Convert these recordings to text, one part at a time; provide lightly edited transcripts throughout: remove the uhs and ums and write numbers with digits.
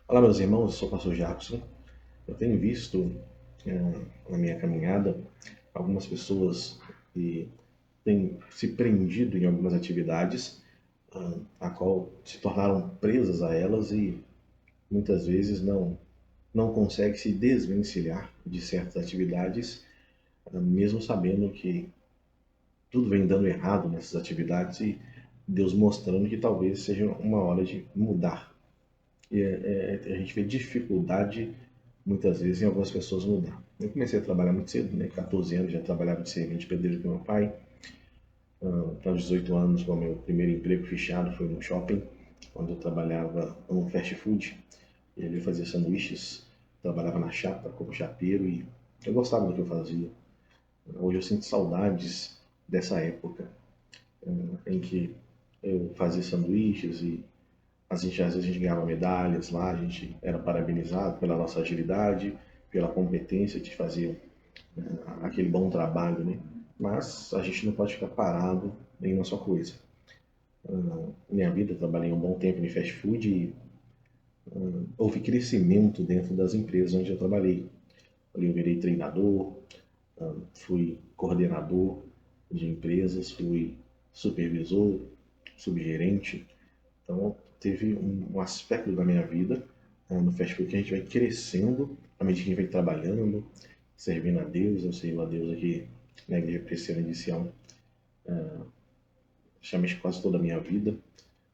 Olá, meus irmãos, eu sou o pastor Jackson. Eu tenho visto na minha caminhada algumas pessoas que têm se prendido em algumas atividades, a qual se tornaram presas a elas e muitas vezes não conseguem se desvencilhar de certas atividades, mesmo sabendo que tudo vem dando errado nessas atividades e Deus mostrando que talvez seja uma hora de mudar. A gente vê dificuldade muitas vezes em algumas pessoas mudar. Eu comecei a trabalhar muito cedo, né? 14 anos já trabalhava de servente de pedreiro com meu pai. Aos 18 anos, o meu primeiro emprego fichado foi no shopping, onde eu trabalhava no fast food. E ali eu fazia sanduíches, trabalhava na chapa como chapeiro e eu gostava do que eu fazia. Hoje eu sinto saudades dessa época em que eu fazia sanduíches e às vezes a gente ganhava medalhas lá, a gente era parabenizado pela nossa agilidade, pela competência de fazer aquele bom trabalho, né? Mas a gente não pode ficar parado em uma só coisa. Minha vida, eu trabalhei um bom tempo em fast food e houve crescimento dentro das empresas onde eu trabalhei. Ali eu virei treinador, fui coordenador de empresas, fui supervisor, subgerente. Então, teve um aspecto da minha vida no fast food que a gente vai crescendo à medida que a gente vai trabalhando, servindo a Deus. Eu sirvo a Deus aqui na Igreja Cristiana de Sião, praticamente quase toda a minha vida.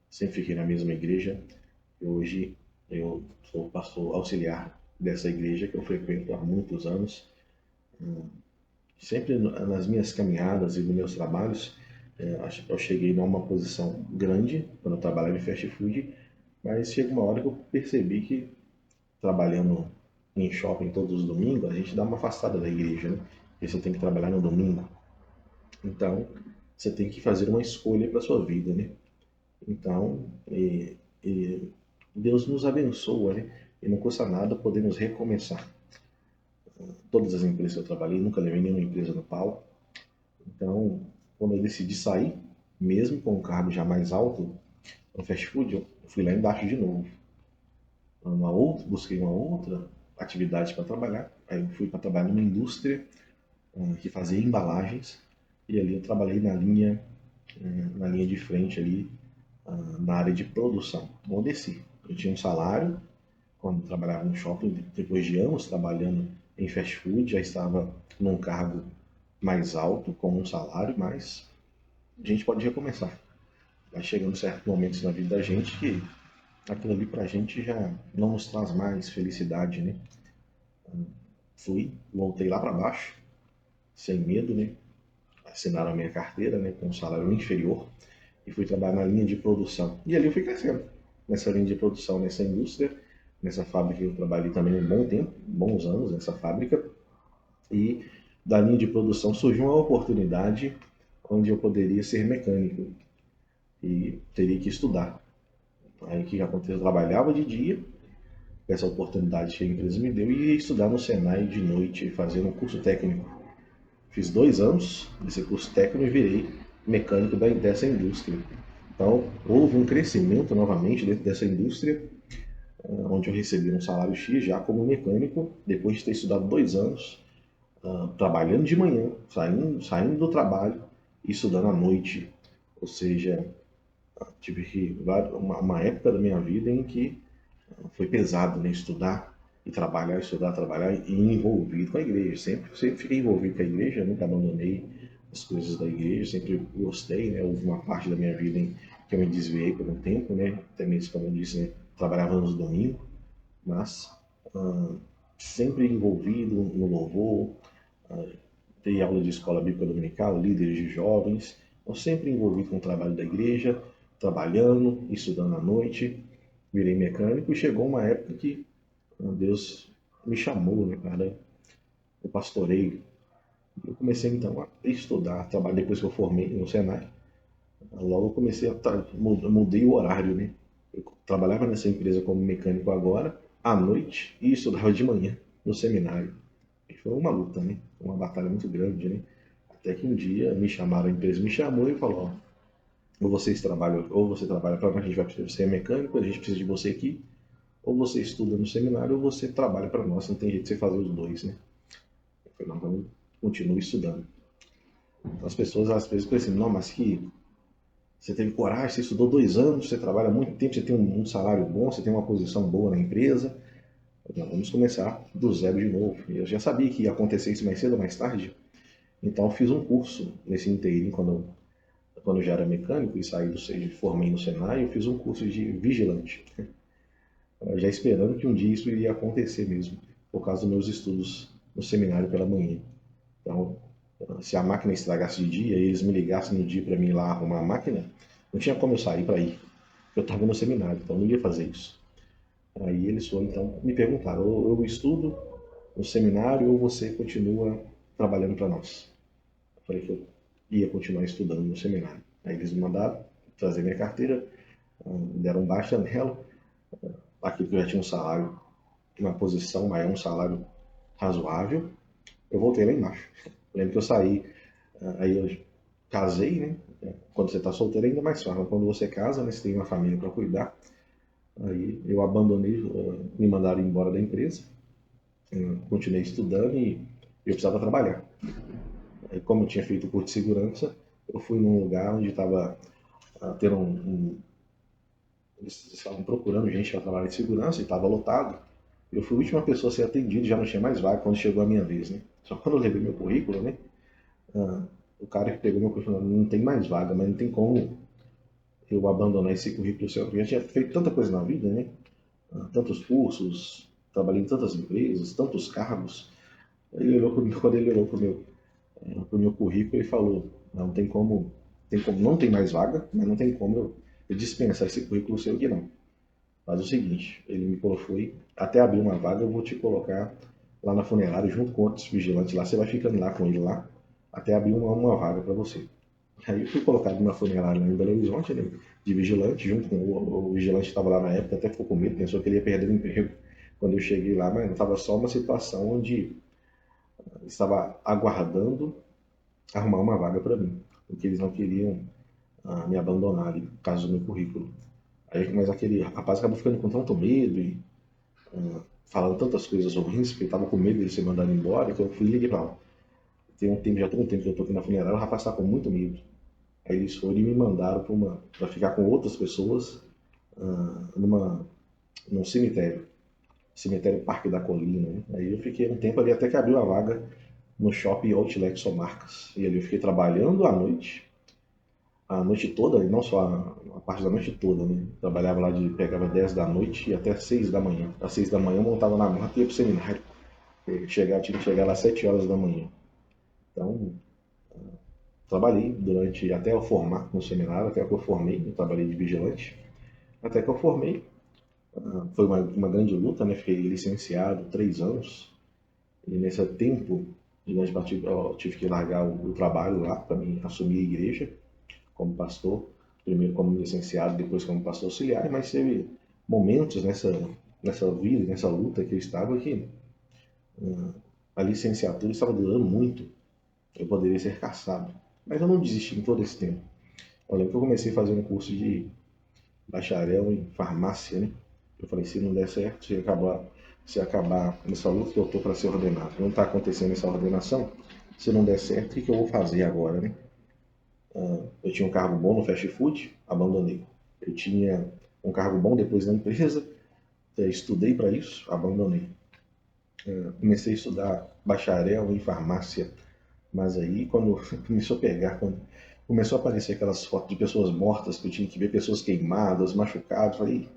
Sempre fiquei na mesma igreja. E hoje eu sou pastor auxiliar dessa igreja que eu frequento há muitos anos. Sempre nas minhas caminhadas e nos meus trabalhos, eu cheguei numa posição grande quando eu trabalhava em fast food, mas chega uma hora que eu percebi que trabalhando em shopping todos os domingos, a gente dá uma afastada da igreja, né? Porque você tem que trabalhar no domingo. Então, você tem que fazer uma escolha para sua vida, né? Então, Deus nos abençoa, né? E não custa nada podermos recomeçar. Todas as empresas que eu trabalhei, nunca levei nenhuma empresa no pau. Então, quando eu decidi sair, mesmo com um cargo já mais alto no fast food, eu fui lá embaixo de novo. Busquei uma outra atividade para trabalhar. Aí eu fui para trabalhar numa indústria que fazia embalagens e ali eu trabalhei na linha de frente ali, na área de produção. Então eu desci. Eu tinha um salário quando trabalhava no shopping, depois de anos trabalhando em fast food, já estava num cargo mais alto, com um salário, mas a gente pode recomeçar. Vai chegando certos momentos na vida da gente que aquilo ali pra gente já não nos traz mais felicidade, né? Voltei lá para baixo, sem medo, né? Assinaram a minha carteira, né? Com um salário inferior e fui trabalhar na linha de produção. E ali eu fui crescendo nessa linha de produção, nessa indústria, nessa fábrica que eu trabalhei também um bom tempo, bons anos nessa fábrica. E da linha de produção surgiu uma oportunidade onde eu poderia ser mecânico e teria que estudar. Aí o que aconteceu? Eu trabalhava de dia, essa oportunidade que a empresa me deu, e ia estudar no Senai de noite, fazendo um curso técnico. Fiz 2 anos desse curso técnico e virei mecânico dessa indústria. Então, houve um crescimento novamente dentro dessa indústria, onde eu recebi um salário X já como mecânico, depois de ter estudado 2 anos, trabalhando de manhã, saindo do trabalho e estudando à noite. Ou seja, tive que uma época da minha vida em que foi pesado, né? Estudar, trabalhar e envolvido com a igreja. Sempre fiquei envolvido com a igreja, nunca abandonei as coisas da igreja, sempre gostei, né? Houve uma parte da minha vida em que eu me desviei por um tempo, né? Até mesmo, como eu disse, né? Trabalhava nos domingos, mas ah, sempre envolvido no louvor, ah, dei aula de escola bíblica dominical, líderes de jovens, eu sempre envolvido com o trabalho da igreja, trabalhando, estudando à noite, virei mecânico e chegou uma época que Deus me chamou, né, para o pastoreio. Eu comecei então a estudar, trabalhar depois que eu formei no Senai. Logo eu comecei mudei o horário, né? Eu trabalhava nessa empresa como mecânico agora, à noite, e estudava de manhã no seminário. E foi uma luta, né? Uma batalha muito grande, né? Até que um dia me chamaram, a empresa me chamou e falou, ó, ou você trabalha para nós, a gente vai precisar, você é mecânico, a gente precisa de você aqui, ou você estuda no seminário ou você trabalha para nós, não tem jeito de você fazer os dois, né? Eu falei, não, então continue estudando. Então, as pessoas às vezes pensam assim, não, mas que você teve coragem, você estudou 2 anos, você trabalha muito tempo, você tem um salário bom, você tem uma posição boa na empresa. Não, vamos começar do zero de novo. Eu já sabia que ia acontecer isso mais cedo ou mais tarde, então eu fiz um curso nesse inteirinho quando eu já era mecânico e saí do SEI, formei no Senai, eu fiz um curso de vigilante, já esperando que um dia isso iria acontecer mesmo, por causa dos meus estudos no seminário pela manhã. Então, se a máquina estragasse de dia e eles me ligassem no dia para mim ir lá arrumar a máquina, não tinha como eu sair para ir. Eu estava no seminário, então não ia fazer isso. Aí eles foram, então, me perguntaram, ou eu estudo no seminário ou você continua trabalhando para nós? Eu falei que eu ia continuar estudando no seminário. Aí eles me mandaram trazer minha carteira, deram baixa nela, aqui que eu já tinha um salário, uma posição maior, um salário razoável, eu voltei lá embaixo. Eu lembro que eu saí, aí eu casei, né? Quando você está solteiro é ainda mais fácil, quando você casa, né, você tem uma família para cuidar. Aí eu abandonei, me mandaram embora da empresa, continuei estudando e eu precisava trabalhar. Aí, como eu tinha feito o curso de segurança, eu fui num lugar onde estava tendo eles estavam procurando gente para trabalhar de segurança e estava lotado. Eu fui a última pessoa a ser atendido, já não tinha mais vaga quando chegou a minha vez, né? Só quando eu levei meu currículo, né? Ah, o cara que pegou meu currículo falou, não tem mais vaga, mas não tem como eu abandonar esse currículo seu. Porque eu tinha feito tanta coisa na vida, né? Tantos cursos, trabalhei em tantas empresas, tantos cargos. Ele olhou comigo, quando ele olhou pro meu currículo e falou, não tem como, não tem mais vaga, mas não tem como eu dispensar esse currículo seu aqui não. Faz o seguinte, ele me colocou aí, até abrir uma vaga eu vou te colocar lá na funerária junto com outros vigilantes lá, você vai ficando lá com ele lá, até abrir uma vaga para você. Aí eu fui colocado numa funerária lá em Belo Horizonte, né, de vigilante, junto com o vigilante que estava lá na época, até ficou com medo, pensou que ele ia perder o emprego quando eu cheguei lá, mas estava só uma situação onde estava aguardando arrumar uma vaga para mim, porque eles não queriam me abandonar ali, por causa do meu currículo. Aí, mas aquele rapaz acabou ficando com tanto medo e falando tantas coisas ruins, porque ele estava com medo de ser mandado embora, que eu fui e liguei para lá. Já tem um tempo que eu estou aqui na funerária, o rapaz está com muito medo. Aí eles foram e me mandaram para ficar com outras pessoas numa, num cemitério, cemitério Parque da Colina. Né? Aí eu fiquei um tempo ali até que abriu a vaga no shopping Outlet São Marcas. E ali eu fiquei trabalhando à noite, a noite toda, e não só a parte da noite toda, né? Trabalhava lá pegava 10 da noite e até 6 da manhã. Às 6 da manhã eu montava na moto e ia pro seminário. Tinha que chegar lá às 7 horas da manhã. Então, trabalhei durante, até eu formar no seminário, até que eu formei, eu trabalhei de vigilante. Até que eu formei, foi uma grande luta, né? Fiquei licenciado 3 anos. E nesse tempo, eu tive que largar o trabalho lá para mim assumir a igreja como pastor, primeiro como licenciado, depois como pastor auxiliar, mas teve momentos nessa vida, nessa luta que eu estava que a licenciatura estava durando muito, eu poderia ser caçado. Mas eu não desisti em todo esse tempo. Eu lembro que eu comecei a fazer um curso de bacharel em farmácia, né? Eu falei, se não der certo, se acabar nessa luta que eu estou para ser ordenado, não está acontecendo essa ordenação, se não der certo, o que eu vou fazer agora, né? Eu tinha um cargo bom no fast food, abandonei. Eu tinha um cargo bom depois na empresa, estudei para isso, abandonei. Comecei a estudar bacharel em farmácia, mas aí quando começou a pegar, quando começou a aparecer aquelas fotos de pessoas mortas, que eu tinha que ver pessoas queimadas, machucadas, falei,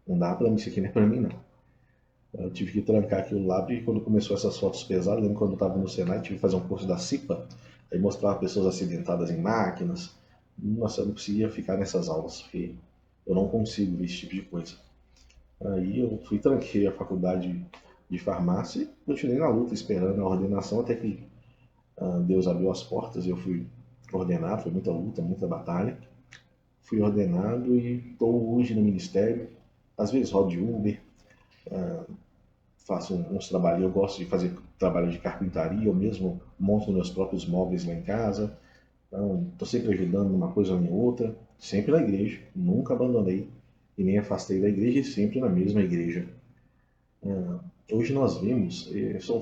não dá para mim, isso aqui não é para mim não. Eu tive que trancar aquilo lá, e quando começou essas fotos pesadas, lembro quando eu estava no Senai, tive que fazer um curso da CIPA, aí mostrava pessoas acidentadas em máquinas. Nossa, eu não conseguia ficar nessas aulas, porque eu não consigo ver esse tipo de coisa. Aí eu fui, tranquei a faculdade de farmácia e continuei na luta, esperando a ordenação, até que Deus abriu as portas e eu fui ordenado, foi muita luta, muita batalha. Fui ordenado e estou hoje no ministério, às vezes rodo de Uber, faço uns trabalhos, eu gosto de fazer trabalho de carpintaria, eu mesmo monto meus próprios móveis lá em casa, então estou sempre ajudando numa coisa ou em outra, sempre na igreja, nunca abandonei e nem afastei da igreja, e sempre na mesma igreja. Hoje nós vemos,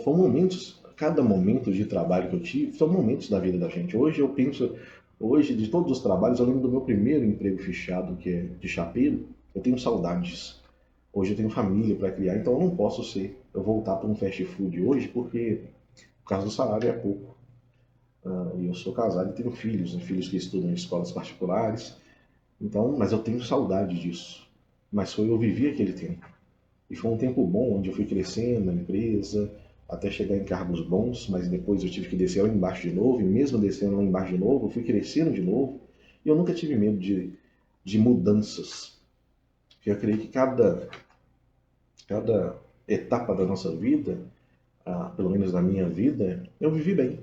foram momentos, cada momento de trabalho que eu tive, são momentos da vida da gente. Hoje eu penso, hoje de todos os trabalhos, eu lembro do meu primeiro emprego fichado, que é de chapeiro, eu tenho saudades. Hoje eu tenho família para criar, então eu não posso eu voltar para um fast food hoje, porque por causa do salário é pouco. E eu sou casado e tenho filhos, né? Filhos que estudam em escolas particulares. Então, mas eu tenho saudade disso. Mas eu vivi aquele tempo. E foi um tempo bom, onde eu fui crescendo na empresa, até chegar em cargos bons, mas depois eu tive que descer lá embaixo de novo, e mesmo descendo lá embaixo de novo, eu fui crescendo de novo. E eu nunca tive medo de mudanças. Porque eu creio que cada etapa da nossa vida, pelo menos na minha vida, eu vivi bem.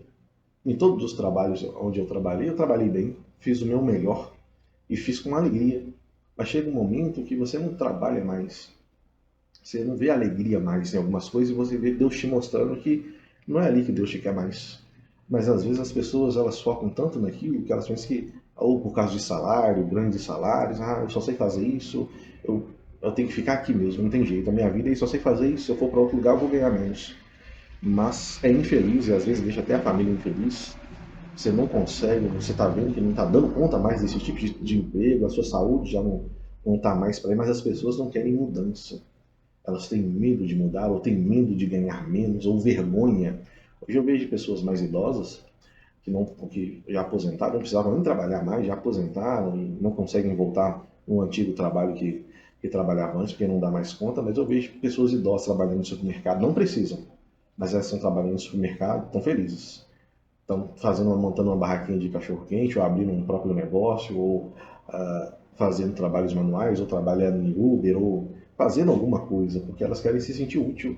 Em todos os trabalhos onde eu trabalhei bem, fiz o meu melhor e fiz com alegria. Mas chega um momento que você não trabalha mais, você não vê alegria mais em algumas coisas e você vê Deus te mostrando que não é ali que Deus te quer mais. Mas às vezes as pessoas elas focam tanto naquilo que elas pensam que, ou por causa de salário, grandes salários, eu só sei fazer isso, eu, eu tenho que ficar aqui mesmo, não tem jeito. A minha vida é só sei fazer isso, se eu for para outro lugar eu vou ganhar menos. Mas é infeliz e às vezes deixa até a família infeliz. Você não consegue, você está vendo que não está dando conta mais desse tipo de emprego, a sua saúde já não está mais para aí, mas as pessoas não querem mudança. Elas têm medo de mudar, ou têm medo de ganhar menos, ou vergonha. Hoje eu vejo pessoas mais idosas que já aposentaram, não precisavam nem trabalhar mais, já aposentaram e não conseguem voltar no antigo trabalho que trabalhavam antes, porque não dá mais conta, mas eu vejo pessoas idosas trabalhando no supermercado, não precisam, mas elas estão trabalhando no supermercado, estão felizes. Estão montando uma barraquinha de cachorro-quente, ou abrindo um próprio negócio, ou fazendo trabalhos manuais, ou trabalhando em Uber, ou fazendo alguma coisa, porque elas querem se sentir útil.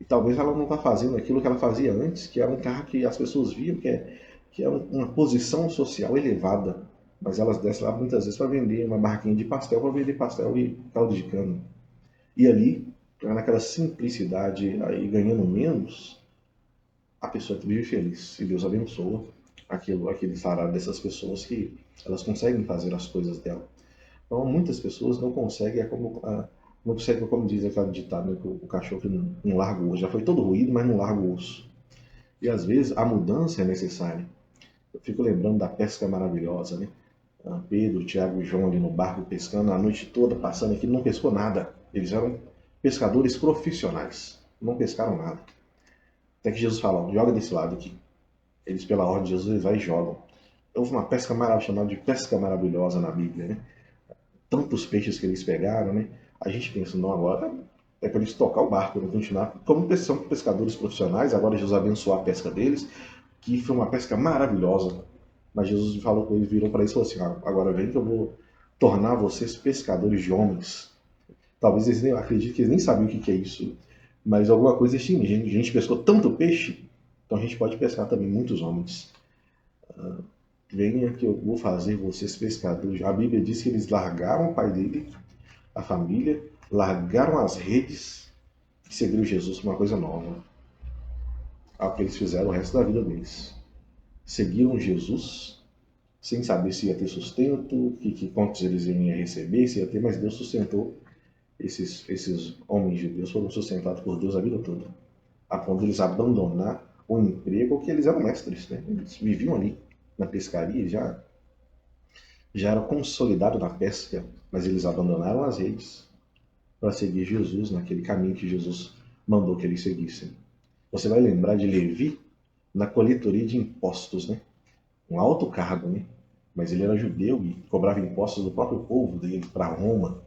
E talvez ela não está fazendo aquilo que ela fazia antes, que era um carro que as pessoas viam que é uma posição social elevada. Mas elas descem lá muitas vezes para vender uma barraquinha de pastel, para vender pastel e caldo de cana. E ali, naquela simplicidade, aí ganhando menos, a pessoa vive feliz. E Deus abençoa aquele salário dessas pessoas que elas conseguem fazer as coisas dela. Então, muitas pessoas não conseguem, não conseguem, como diz aquele ditado, né, que o cachorro não larga o osso. Já foi todo ruído, mas não larga o osso. E às vezes a mudança é necessária. Eu fico lembrando da pesca maravilhosa, né? Pedro, Tiago e João ali no barco pescando a noite toda, passando aqui, não pescou nada. Eles eram pescadores profissionais, não pescaram nada. Até que Jesus fala, joga desse lado aqui. Eles, pela ordem de Jesus, eles vai e jogam. Houve uma pesca maravilhosa, chamada de pesca maravilhosa na Bíblia, né? Tantos peixes que eles pegaram, né? A gente pensa, não, agora é para eles tocar o barco, não continuar. Como são pescadores profissionais, agora Jesus abençoou a pesca deles, que foi uma pesca maravilhosa. Mas Jesus falou com eles, virou para eles e falou assim: agora vem que eu vou tornar vocês pescadores de homens. Talvez eles nem acreditem que eles nem sabiam o que é isso, mas alguma coisa assim. A gente pescou tanto peixe, então a gente pode pescar também muitos homens. Venha que eu vou fazer vocês pescadores. A Bíblia diz que eles largaram o pai dele, a família, largaram as redes e seguiram Jesus por uma coisa nova. Algo que eles fizeram o resto da vida deles. Seguiram Jesus sem saber se ia ter sustento, quantos eles iam receber, se ia ter, mas Deus sustentou. Esses homens de Deus foram sustentados por Deus a vida toda, a ponto de eles abandonar o emprego que eles eram mestres, né? Eles viviam ali na pescaria, já era consolidado na pesca, mas eles abandonaram as redes para seguir Jesus naquele caminho que Jesus mandou que eles seguissem. Você vai lembrar de Levi na coletoria de impostos, né? Um alto cargo, né? Mas ele era judeu e cobrava impostos do próprio povo dele para Roma.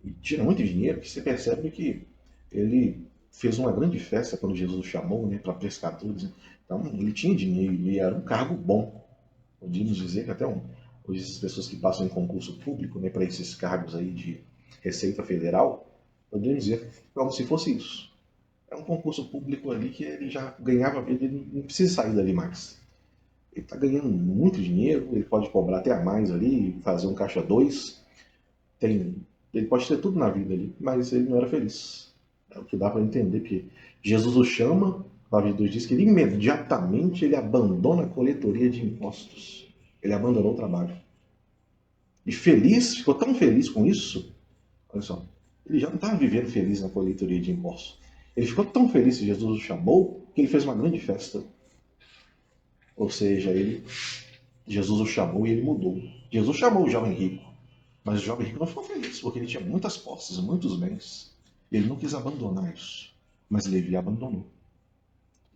E tinha muito dinheiro, que você percebe que ele fez uma grande festa quando Jesus o chamou, né, para pescadores. Né? Então ele tinha dinheiro e era um cargo bom. Podíamos dizer que hoje as pessoas que passam em concurso público, né, para esses cargos aí de Receita Federal, podemos dizer como se fosse isso. É um concurso público ali que ele já ganhava, ele não precisa sair dali mais. Ele está ganhando muito dinheiro, ele pode cobrar até a mais ali, fazer um caixa 2. Ele pode ter tudo na vida ali, mas ele não era feliz. É o que dá para entender, porque Jesus o chama, a palavra de Deus diz que ele imediatamente ele abandona a coletoria de impostos. Ele abandonou o trabalho. E feliz, ficou tão feliz com isso, Olha só, ele já não estava vivendo feliz na coletoria de impostos. Ele ficou tão feliz que Jesus o chamou que ele fez uma grande festa. Ou seja, Jesus o chamou e ele mudou. Jesus chamou o jovem rico, mas o jovem rico não ficou feliz porque ele tinha muitas posses, muitos bens. Ele não quis abandonar isso, mas Levi abandonou.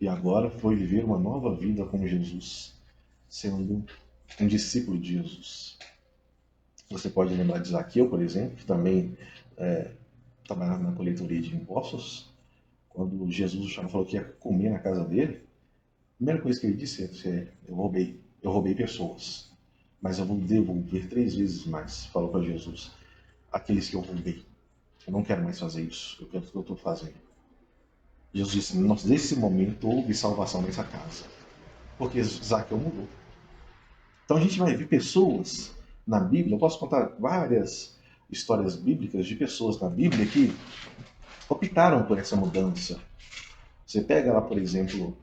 E agora foi viver uma nova vida com Jesus, sendo um discípulo de Jesus. Você pode lembrar de Zaqueu, por exemplo, que também trabalhava na coletoria de impostos. Quando Jesus o chamou e falou que ia comer na casa dele, a primeira coisa que ele disse é: eu roubei pessoas, mas eu vou devolver 3 vezes mais, falou para Jesus, aqueles que eu roubei. Eu não quero mais fazer isso, eu quero o que eu estou fazendo. Jesus disse: nossa, nesse momento houve salvação nessa casa, porque Zaqueu mudou. Então a gente vai ver pessoas na Bíblia, eu posso contar várias histórias bíblicas de pessoas na Bíblia que optaram por essa mudança. Você pega lá, por exemplo,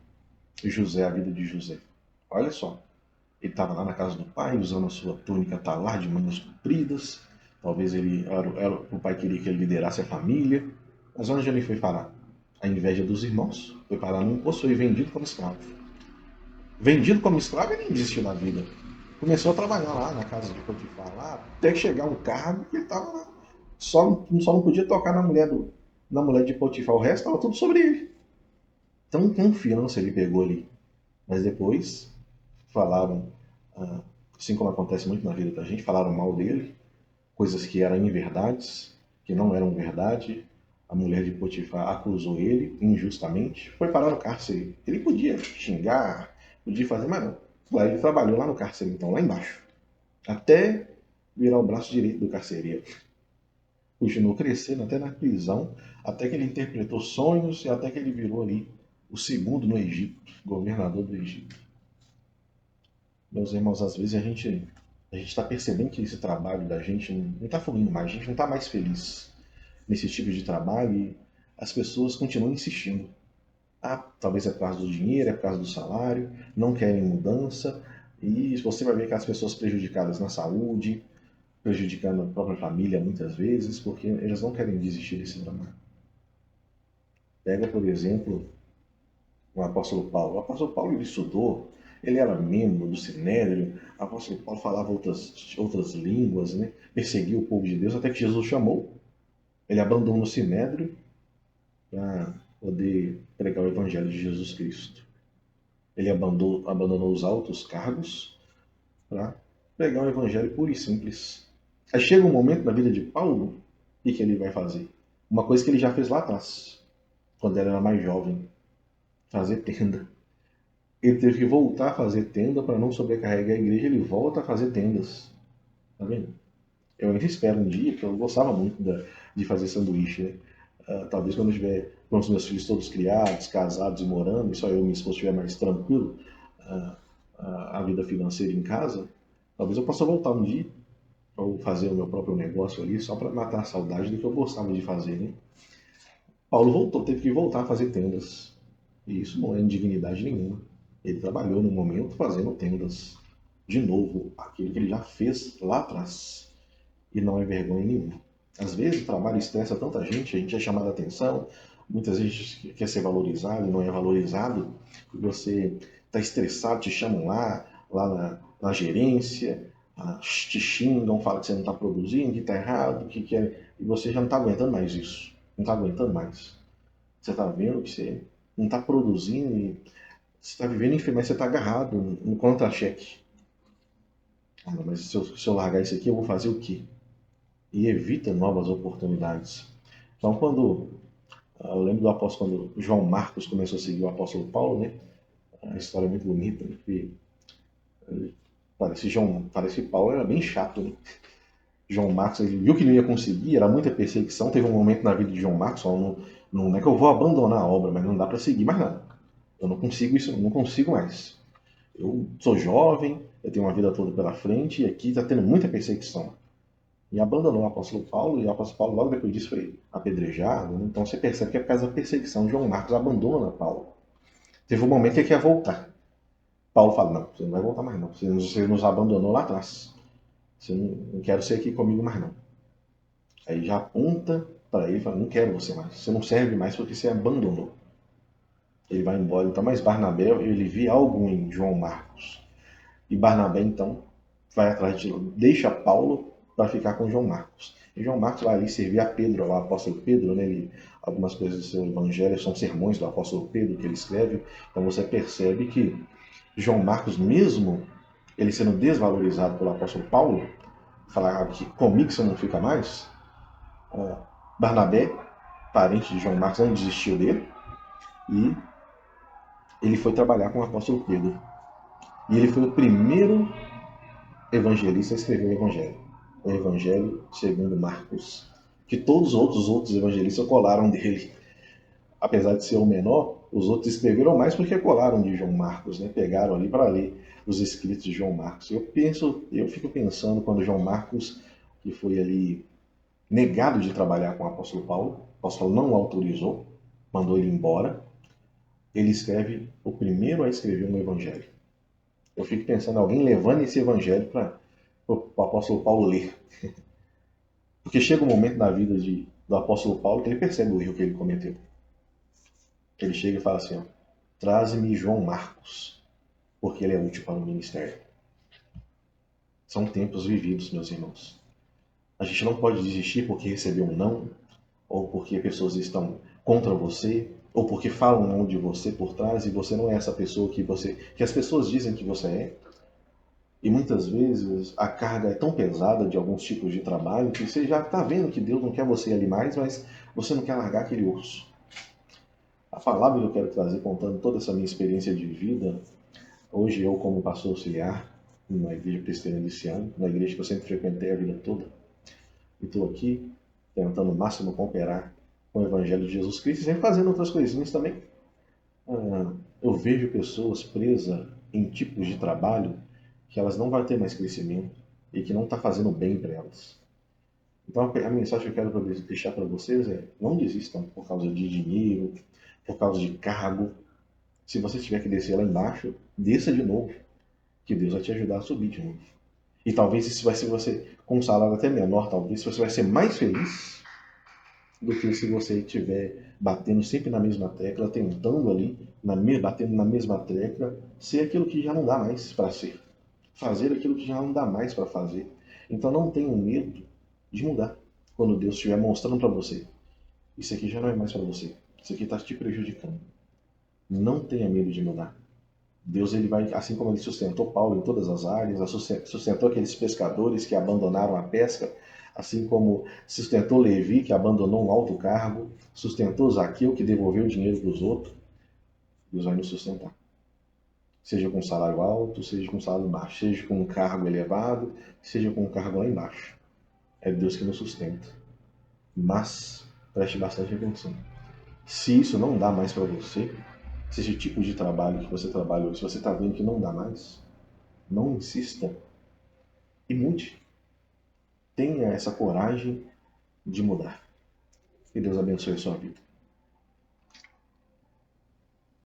José, a vida de José. Olha só, ele estava lá na casa do pai, usando a sua túnica talar de mangas compridas. Talvez o pai queria que ele liderasse a família. Mas onde ele foi parar? A inveja dos irmãos. Foi parar num poço e foi vendido como escravo. Vendido como escravo, ele nem desistiu da vida. Começou a trabalhar lá na casa de Potifar, lá, até chegar um cargo que ele estava lá. Só não podia tocar na mulher de Potifar. O resto estava tudo sobre ele. Então, confiança ele pegou ali. Mas depois falaram, assim como acontece muito na vida da gente, falaram mal dele, coisas que eram inverdades, que não eram verdade. A mulher de Potifar acusou ele injustamente, foi parar no cárcere. Ele podia xingar, podia fazer, mas não. Lá ele trabalhou lá no cárcere, então, lá embaixo, até virar o braço direito do carcereiro. Continuou crescendo até na prisão, até que ele interpretou sonhos e até que ele virou ali o segundo no Egito, governador do Egito. Meus irmãos, às vezes a gente está percebendo que esse trabalho da gente não está fluindo mais, a gente não está mais feliz nesse tipo de trabalho e as pessoas continuam insistindo. Talvez é por causa do dinheiro, é por causa do salário, não querem mudança e você vai ver aquelas pessoas prejudicadas na saúde, prejudicando a própria família muitas vezes, porque elas não querem desistir desse trabalho. Pega, por exemplo, o apóstolo Paulo. O apóstolo Paulo ele estudou, ele era membro do Sinédrio, o apóstolo Paulo falava outras línguas, né? Perseguiu o povo de Deus, até que Jesus o chamou. Ele abandonou o Sinédrio para poder pregar o Evangelho de Jesus Cristo. Ele abandonou os altos cargos para pregar o Evangelho puro e simples. Aí chega um momento na vida de Paulo, o que ele vai fazer? Uma coisa que ele já fez lá atrás, quando ele era mais jovem, fazer tenda. Ele teve que voltar a fazer tenda para não sobrecarregar a igreja, ele volta a fazer tendas. Tá vendo? Eu ainda espero um dia, que eu gostava muito de fazer sanduíche, né? Talvez quando eu tiver com os meus filhos todos criados, casados e morando, e só eu e minha esposa estiver mais tranquilo, a vida financeira em casa, talvez eu possa voltar um dia para fazer o meu próprio negócio ali, só para matar a saudade do que eu gostava de fazer, né? Paulo voltou, teve que voltar a fazer tendas. E isso não é indignidade nenhuma. Ele trabalhou no momento fazendo tendas. De novo, aquilo que ele já fez lá atrás. E não é vergonha nenhuma. Às vezes o trabalho estressa tanta gente, a gente é chamado a atenção, muitas vezes a gente quer ser valorizado e não é valorizado, porque você está estressado, te chamam lá na gerência, te xingam, falam que você não está produzindo, que está errado, que quer, e você já não está aguentando mais isso. Não está aguentando mais. Você está vendo que você não está produzindo e você está vivendo em mas você está agarrado no contra-cheque. Mas se eu largar isso aqui, eu vou fazer o quê? E evita novas oportunidades. Então, eu lembro do apóstolo, quando João Marcos começou a seguir o apóstolo Paulo, né? A história é muito bonita, né? Porque parece que Paulo era bem chato, né? João Marcos, ele viu que não ia conseguir, era muita perseguição. Teve um momento na vida de João Marcos, não é que eu vou abandonar a obra, mas não dá para seguir mais nada. Eu não consigo isso, eu não consigo mais. Eu sou jovem, eu tenho uma vida toda pela frente e aqui está tendo muita perseguição. E abandonou o apóstolo Paulo, e o apóstolo Paulo logo depois disso foi apedrejado. Né? Então você percebe que é por causa da perseguição. João Marcos abandona Paulo. Teve um momento que ele quer voltar. Paulo fala: não, você não vai voltar mais não. Você nos abandonou lá atrás. Você não quero ser aqui comigo mais não. Aí já aponta para ele e fala, não quero você mais, você não serve mais porque você abandonou. Ele vai embora, então, mas Barnabé, ele vê algo em João Marcos. E Barnabé, então, vai atrás de, deixa Paulo para ficar com João Marcos. E João Marcos vai ali servir a Pedro, ao apóstolo Pedro, né? Algumas coisas do seu evangelho são sermões do apóstolo Pedro que ele escreve. Então você percebe que João Marcos, mesmo ele sendo desvalorizado pelo apóstolo Paulo, falar que comigo você não fica mais, Barnabé, parente de João Marcos, não desistiu dele e ele foi trabalhar com o apóstolo Pedro. E ele foi o primeiro evangelista a escrever o Evangelho segundo Marcos, que todos os outros evangelistas colaram dele. Apesar de ser o menor, os outros escreveram mais porque colaram de João Marcos, né? Pegaram ali para ler os escritos de João Marcos. Eu fico pensando quando João Marcos, que foi ali negado de trabalhar com o apóstolo Paulo, o apóstolo não o autorizou, mandou ele embora, ele escreve o primeiro a escrever um evangelho. Eu fico pensando alguém levando esse evangelho para o apóstolo Paulo ler. Porque chega um momento na vida do apóstolo Paulo que ele percebe o erro que ele cometeu. Ele chega e fala assim, ó, traze-me João Marcos, porque ele é útil para o ministério. São tempos vividos, meus irmãos. A gente não pode desistir porque recebeu um não, ou porque pessoas estão contra você, ou porque falam mal de você por trás e você não é essa pessoa que as pessoas dizem que você é. E muitas vezes a carga é tão pesada de alguns tipos de trabalho que você já está vendo que Deus não quer você ali mais, mas você não quer largar aquele osso. A palavra que eu quero trazer, contando toda essa minha experiência de vida, hoje eu como pastor auxiliar, numa igreja presbiteriana inicial, uma igreja que eu sempre frequentei a vida toda, e estou aqui tentando o máximo cooperar com o Evangelho de Jesus Cristo, e sempre fazendo outras coisinhas também. Eu vejo pessoas presas em tipos de trabalho que elas não vão ter mais crescimento e que não está fazendo bem para elas. Então a mensagem que eu quero deixar para vocês é não desistam por causa de dinheiro, por causa de cargo. Se você tiver que descer lá embaixo, desça de novo, que Deus vai te ajudar a subir de novo. E talvez isso vai ser você, com um salário até menor, talvez você vai ser mais feliz do que se você estiver batendo sempre na mesma tecla, tentando ali, batendo na mesma tecla, ser aquilo que já não dá mais para ser. Fazer aquilo que já não dá mais para fazer. Então não tenham medo de mudar. Quando Deus estiver mostrando para você, isso aqui já não é mais para você. Isso aqui está te prejudicando. Não tenha medo de mudar. Deus, ele vai, assim como ele sustentou Paulo em todas as áreas, sustentou aqueles pescadores que abandonaram a pesca, assim como sustentou Levi, que abandonou um alto cargo, sustentou Zaqueu, que devolveu o dinheiro para os outros, Deus vai nos sustentar. Seja com salário alto, seja com salário baixo, seja com um cargo elevado, seja com um cargo lá embaixo. É Deus que nos sustenta. Mas, preste bastante atenção. Se isso não dá mais para você, se esse tipo de trabalho que você trabalha, se você está vendo que não dá mais, não insista e mude. Tenha essa coragem de mudar. Que Deus abençoe a sua vida.